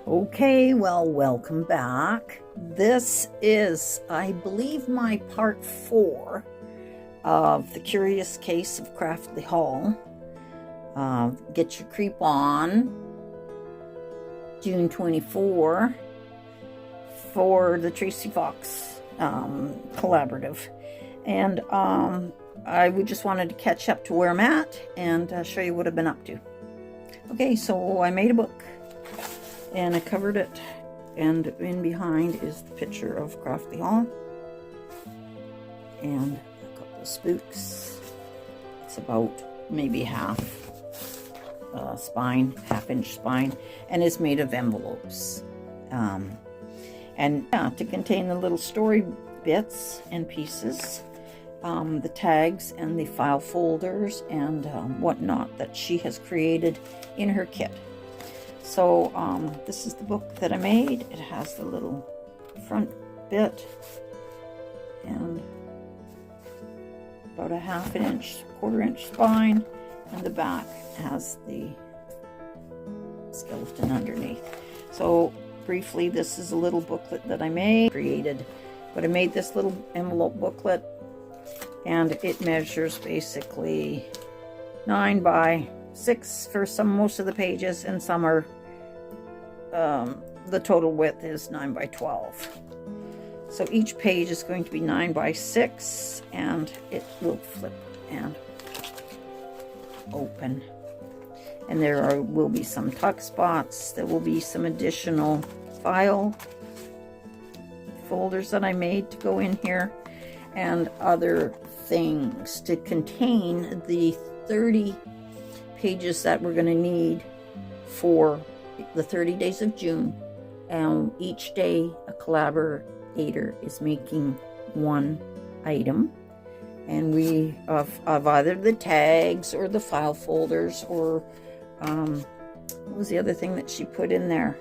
Okay, well, welcome back. This is, I believe, my part 4 of The Curious Case of Craftley Hall. Get your creep on, June 24, for the Tracie Fox collaborative. And I just wanted to catch up to where I'm at and show you what I've been up to. Okay, so I made a book. And I covered it, and in behind is the picture of Craftley Hall and a couple of spooks. It's about maybe half inch spine, and is made of envelopes. And yeah, to contain the little story bits and pieces, the tags and the file folders and whatnot that she has created in her kit. So this is the book that I made. It has the little front bit and about a quarter inch spine, and the back has the skeleton underneath. So briefly, this is a little booklet that I created, but I made this little envelope booklet, and it measures basically 9 by 6 for most of the pages, and some are the total width is 9 by 12. So each page is going to be 9 by 6, and it will flip and open. And there will be some tuck spots. There will be some additional file folders that I made to go in here, and other things to contain the 30 pages that we're going to need for the 30 days of June. And each day a collaborator is making one item, and we of either the tags or the file folders or what was the other thing that she put in there?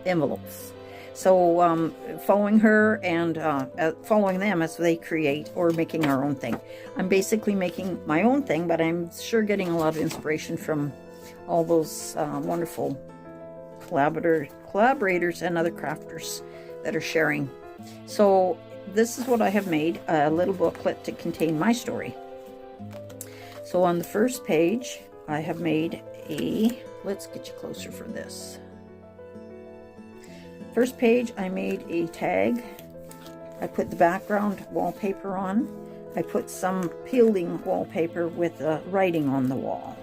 Envelopes. So following her and following them as they create, or making our own thing. I'm basically making my own thing, but I'm sure getting a lot of inspiration from all those wonderful collaborators and other crafters that are sharing. So this is what I have made, a little booklet to contain my story. So on the first page, I have made let's get you closer for this. First page, I made a tag. I put the background wallpaper on. I put some peeling wallpaper with writing on the wall.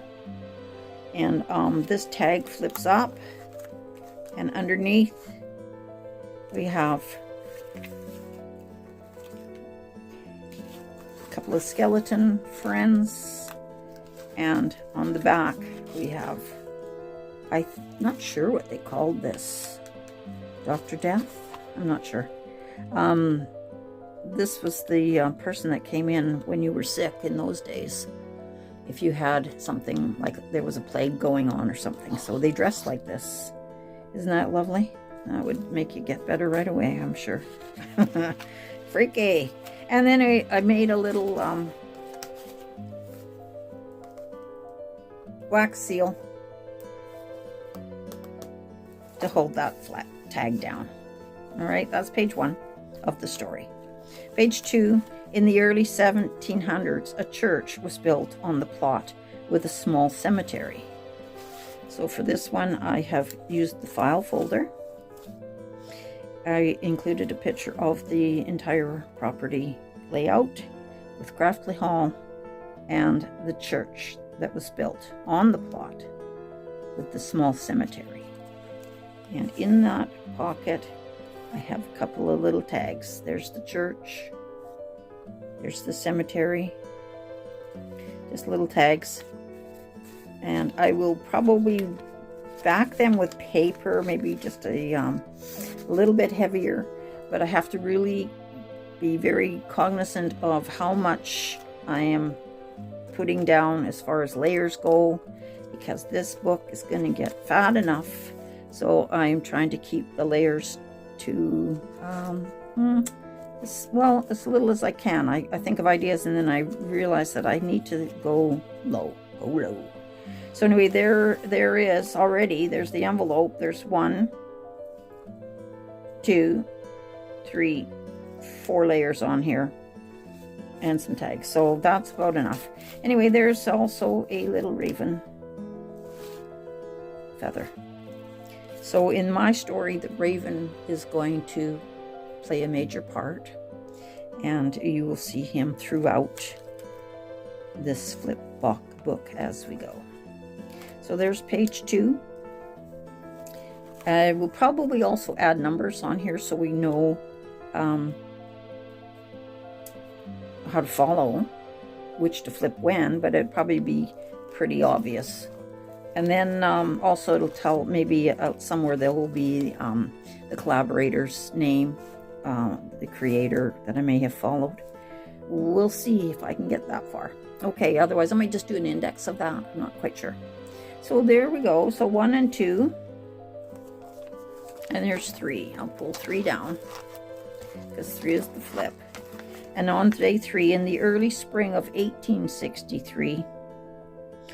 And this tag flips up, and underneath we have a couple of skeleton friends, and on the back we have, I'm not sure what they called this, Dr. Death? I'm not sure. This was the person that came in when you were sick in those days. If you had something like there was a plague going on or something. So they dressed like this. Isn't that lovely? That would make you get better right away, I'm sure. Freaky. And then I made a little wax seal to hold that flat tag down. All right, that's page 1 of the story. Page 2, in the early 1700s, a church was built on the plot with a small cemetery. So for this one, I have used the file folder. I included a picture of the entire property layout with Craftley Hall and the church that was built on the plot with the small cemetery. And in that pocket, I have a couple of little tags. There's the church. There's the cemetery. Just little tags. And I will probably back them with paper, maybe just a little bit heavier. But I have to really be very cognizant of how much I am putting down as far as layers go, because this book is going to get fat enough. So I'm trying to keep the layers to as little as I can. I think of ideas and then I realize that I need to go low. So anyway, there is already, there's the envelope. There's 1, 2, 3, 4 layers on here and some tags. So that's about enough. Anyway, there's also a little raven feather. So in my story, the raven is going to play a major part, and you will see him throughout this flip book as we go. So there's page 2. We'll probably also add numbers on here so we know how to follow which to flip when, but it'd probably be pretty obvious. And then also it'll tell, maybe out somewhere there will be the collaborator's name, the creator that I may have followed. We'll see if I can get that far. Okay, otherwise I might just do an index of that. I'm not quite sure. So there we go. So 1 and 2. And there's 3. I'll pull 3 down because 3 is the flip. And on day 3, in the early spring of 1863,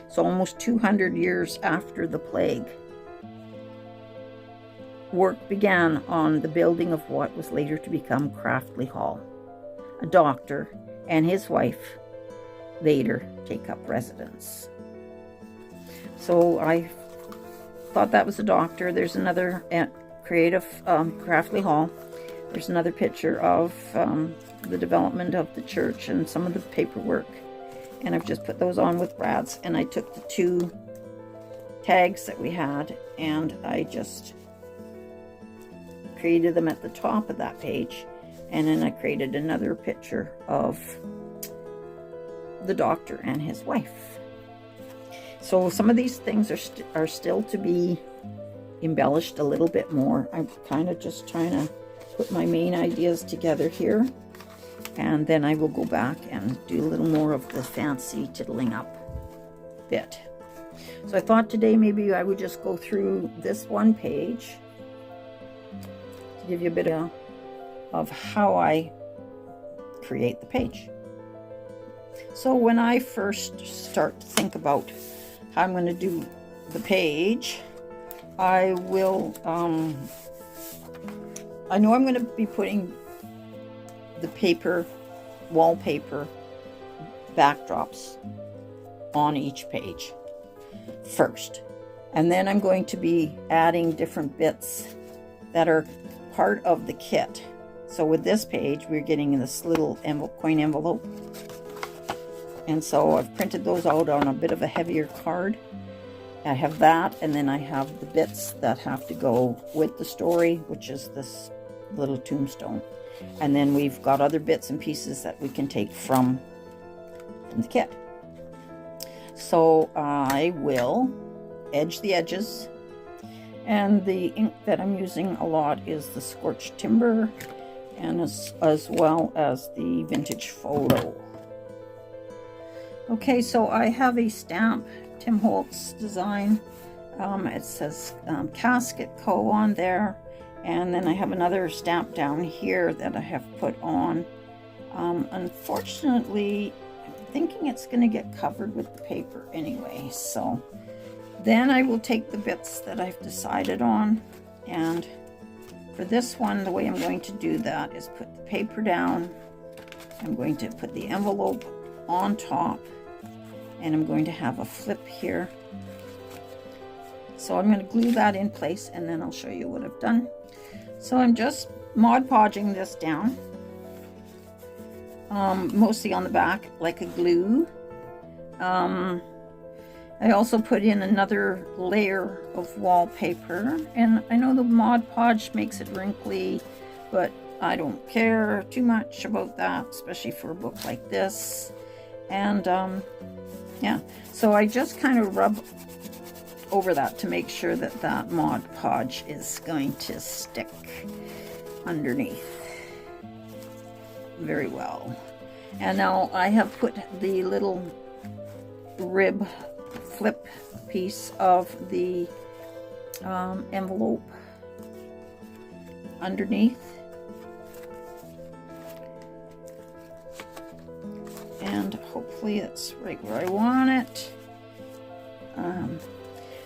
so almost 200 years after the plague, work began on the building of what was later to become Craftley Hall. A doctor and his wife later take up residence. So I thought that was a doctor. There's another creative Craftley Hall. There's another picture of the development of the church and some of the paperwork. And I've just put those on with brads. And I took the 2 tags that we had and I just created them at the top of that page. And then I created another picture of the doctor and his wife. So some of these things are still to be embellished a little bit more. I'm kind of just trying to put my main ideas together here, and then I will go back and do a little more of the fancy tiddling up bit. So I thought today maybe I would just go through this one page to give you a bit of how I create the page. So when I first start to think about how I'm going to do the page, I will, I know I'm going to be putting the paper, wallpaper backdrops on each page first. And then I'm going to be adding different bits that are part of the kit. So with this page, we're getting this little coin envelope. And so I've printed those out on a bit of a heavier card. I have that, and then I have the bits that have to go with the story, which is this little tombstone. And then we've got other bits and pieces that we can take from the kit. So I will edge the edges. And the ink that I'm using a lot is the Scorched Timber, and as well as the Vintage Photo. Okay, so I have a stamp, Tim Holtz design. It says Casket Co. on there. And then I have another stamp down here that I have put on. Unfortunately, I'm thinking it's going to get covered with the paper anyway. So then I will take the bits that I've decided on. And for this one, the way I'm going to do that is put the paper down. I'm going to put the envelope on top. And I'm going to have a flip here. So I'm going to glue that in place, and then I'll show you what I've done. So I'm just Mod Podging this down, mostly on the back like a glue. I also put in another layer of wallpaper, and I know the Mod Podge makes it wrinkly, but I don't care too much about that, especially for a book like this. And yeah, so I just kind of rub over that to make sure that that Mod Podge is going to stick underneath very well. And now I have put the little rib flip piece of the envelope underneath. And hopefully it's right where I want it.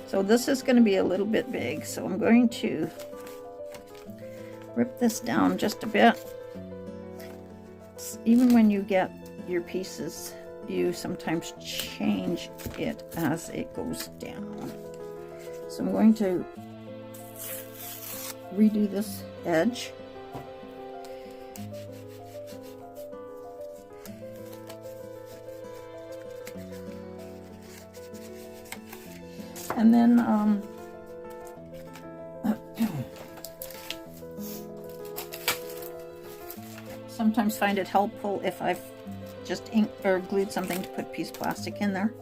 So this is going to be a little bit big, so I'm going to rip this down just a bit. Even when you get your pieces, you sometimes change it as it goes down. So I'm going to redo this edge. And then sometimes find it helpful if I've just inked or glued something to put a piece of plastic in there.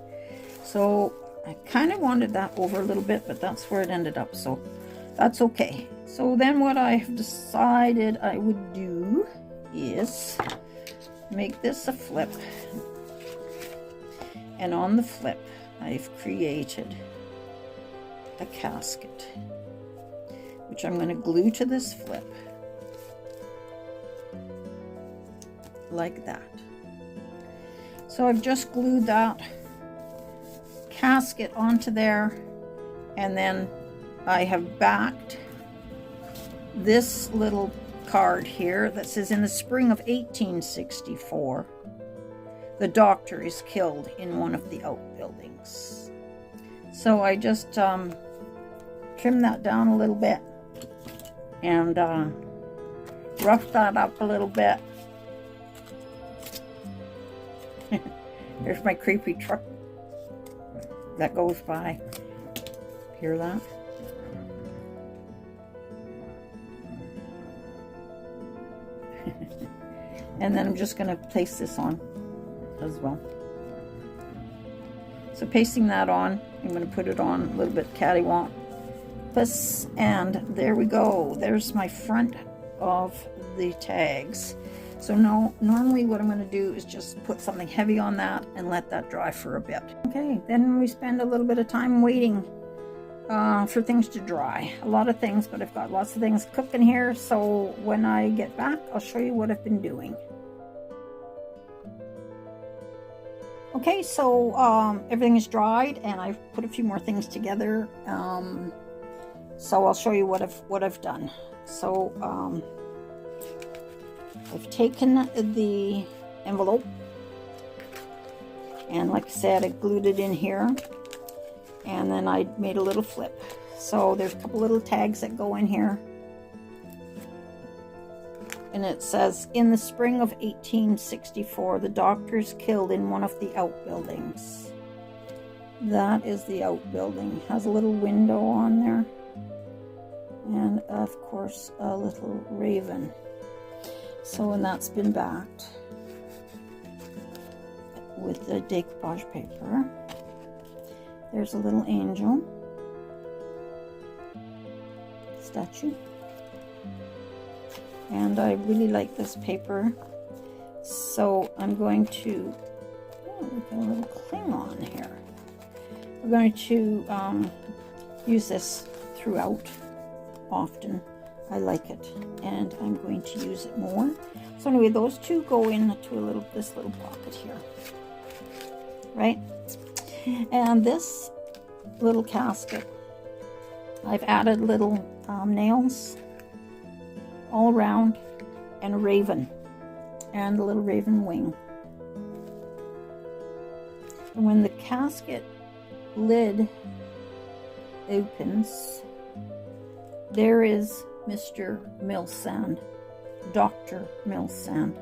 So I kind of wanted that over a little bit, but that's where it ended up, so that's okay. So then what I've decided I would do is make this a flip, and on the flip I've created a casket, which I'm going to glue to this flip like that. So I've just glued that casket onto there, and then I have backed this little card here that says, in the spring of 1864 the doctor is killed in one of the outbuildings. So I just trim that down a little bit and rough that up a little bit. There's my creepy truck that goes by. Hear that? And then I'm just going to place this on as well. So pasting that on, I'm going to put it on a little bit cattywampus, and there we go. There's my front of the tags. So now, normally what I'm going to do is just put something heavy on that and let that dry for a bit. Okay, then we spend a little bit of time waiting for things to dry. A lot of things, but I've got lots of things cooking here, so when I get back, I'll show you what I've been doing. Okay, so everything is dried, and I've put a few more things together. So I'll show you what I've done. So I've taken the envelope, and like I said, I glued it in here, and then I made a little flip. So there's a couple little tags that go in here, and it says, in the spring of 1864 the doctor is killed in one of the outbuildings. That is the outbuilding. Has a little window on there, and of course a little raven. So, and that's been backed with the decoupage paper. There's a little angel statue, and I really like this paper, so I'm going to, we got a little cling on here. We're going to use this throughout often. I like it, and I'm going to use it more. So anyway, those two go into this little pocket here, right? And this little casket, I've added little nails all around, and a raven, and a little raven wing. And when the casket lid opens, there is Mr. Milsand, Dr. Milsand,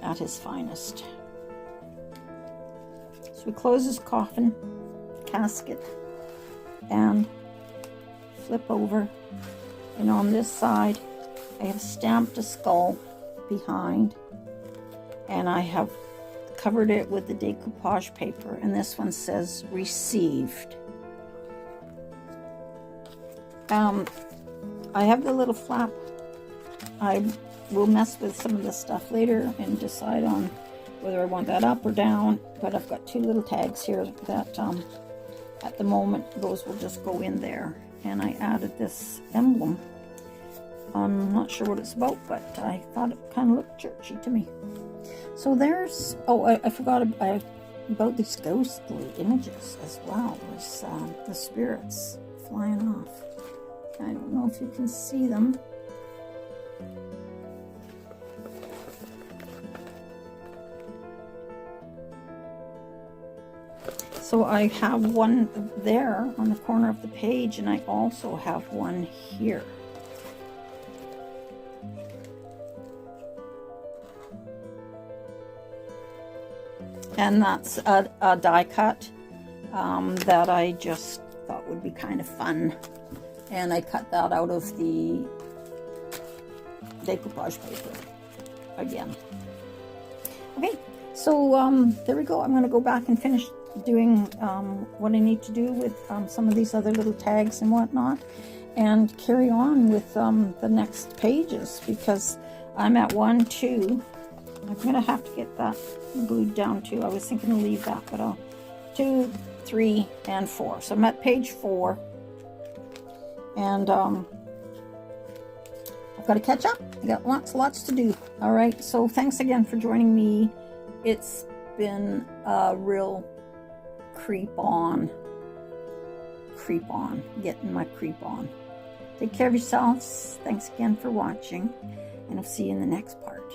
at his finest. So we close his coffin, casket, and flip over, and on this side I have stamped a skull behind, and I have covered it with the decoupage paper, and this one says received. I have the little flap. I will mess with some of this stuff later and decide on whether I want that up or down, but I've got two little tags here that at the moment those will just go in there, and I added this emblem. I'm not sure what it's about, but I thought it kind of looked churchy to me. So there's, oh, I forgot, I about these ghostly images as well. There's the spirits flying off. I don't know if you can see them. So I have one there on the corner of the page, and I also have one here. And that's a die cut that I just thought would be kind of fun. And I cut that out of the decoupage paper again. Okay, so there we go. I'm going to go back and finish doing what I need to do with some of these other little tags and whatnot, and carry on with the next pages, because I'm at 1, 2. I'm going to have to get that glued down too. I was thinking to leave that, but I'll 2, 3, and 4. So I'm at page 4, and I've got to catch up. I got lots to do. All right, so thanks again for joining me. It's been a real creep on, getting my creep on. Take care of yourselves. Thanks again for watching, and I'll see you in the next part.